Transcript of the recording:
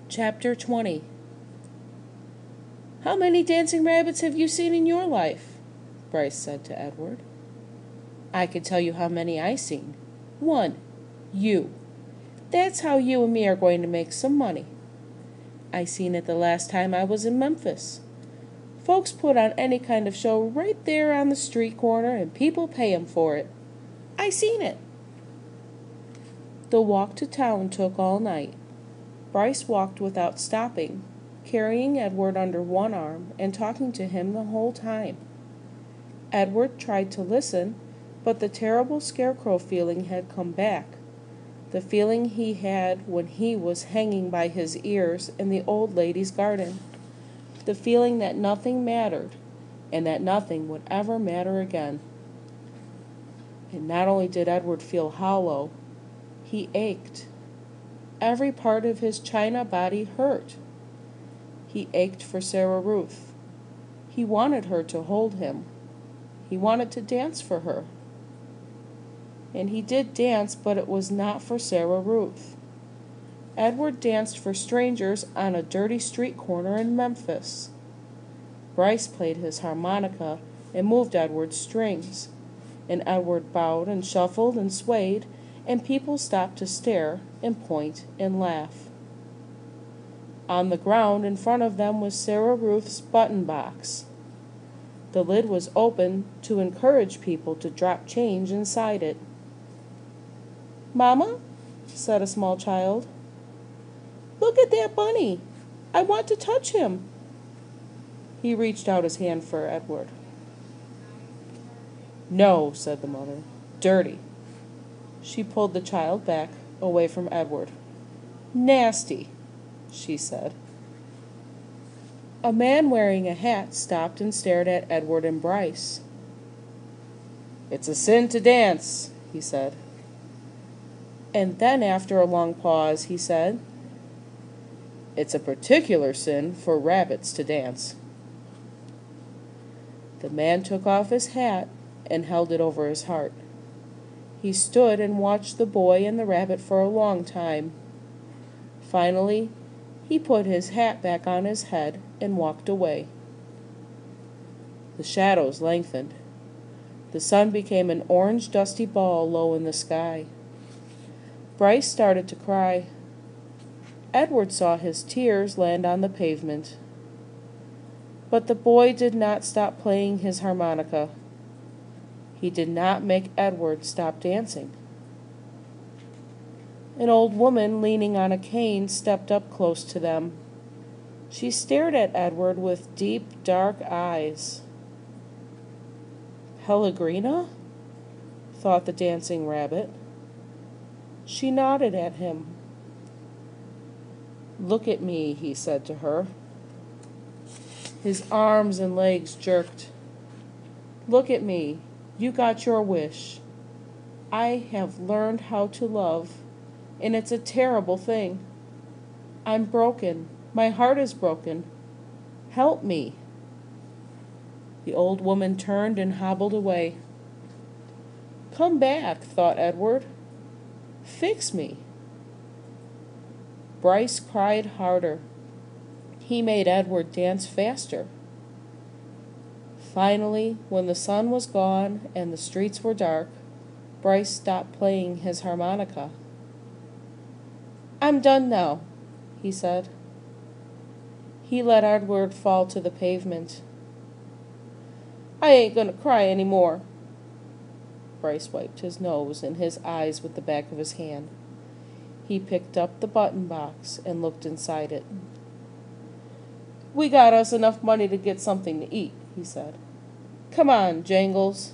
Chapter 20. "How many dancing rabbits have you seen in your life?" Bryce said to Edward. "I can tell you how many I seen. One. You. That's how you and me are going to make some money. I seen it the last time I was in Memphis. Folks put on any kind of show right there on the street corner and people pay 'em for it. I seen it." The walk to town took all night. Bryce walked without stopping, carrying Edward under one arm and talking to him the whole time. Edward tried to listen, but the terrible scarecrow feeling had come back, the feeling he had when he was hanging by his ears in the old lady's garden, the feeling that nothing mattered and that nothing would ever matter again. And not only did Edward feel hollow, he ached. Every part of his china body hurt. He ached for Sarah Ruth. He wanted her to hold him. He wanted to dance for her. And he did dance, but it was not for Sarah Ruth. Edward danced for strangers on a dirty street corner in Memphis. Bryce played his harmonica and moved Edward's strings, and Edward bowed and shuffled and swayed, and people stopped to stare and point and laugh. On the ground in front of them was Sarah Ruth's button box. The lid was open to encourage people to drop change inside it. "Mama," said a small child, "look at that bunny. I want to touch him." He reached out his hand for Edward. "No," said the mother. "Dirty." She pulled the child back, away from Edward. "Nasty," she said. A man wearing a hat stopped and stared at Edward and Bryce. "It's a sin to dance," he said. And then, after a long pause, he said, "It's a particular sin for rabbits to dance." The man took off his hat and held it over his heart. He stood and watched the boy and the rabbit for a long time. Finally, he put his hat back on his head and walked away. The shadows lengthened. The sun became an orange dusty ball low in the sky. Bryce started to cry. Edward saw his tears land on the pavement. But the boy did not stop playing his harmonica. He did not make Edward stop dancing. An old woman leaning on a cane stepped up close to them. She stared at Edward with deep, dark eyes. "Pellegrina?" thought the dancing rabbit. She nodded at him. "Look at me," he said to her. His arms and legs jerked. "Look at me. You got your wish. I have learned how to love, and it's a terrible thing. I'm broken. My heart is broken. Help me." The old woman turned and hobbled away. "Come back," thought Edward. "Fix me." Bryce cried harder. He made Edward dance faster. Finally, when the sun was gone and the streets were dark, Bryce stopped playing his harmonica. "I'm done now," he said. He let Edward fall to the pavement. "I ain't gonna cry any more." Bryce wiped his nose and his eyes with the back of his hand. He picked up the button box and looked inside it. "We got us enough money to get something to eat," he said. "Come on, Jangles."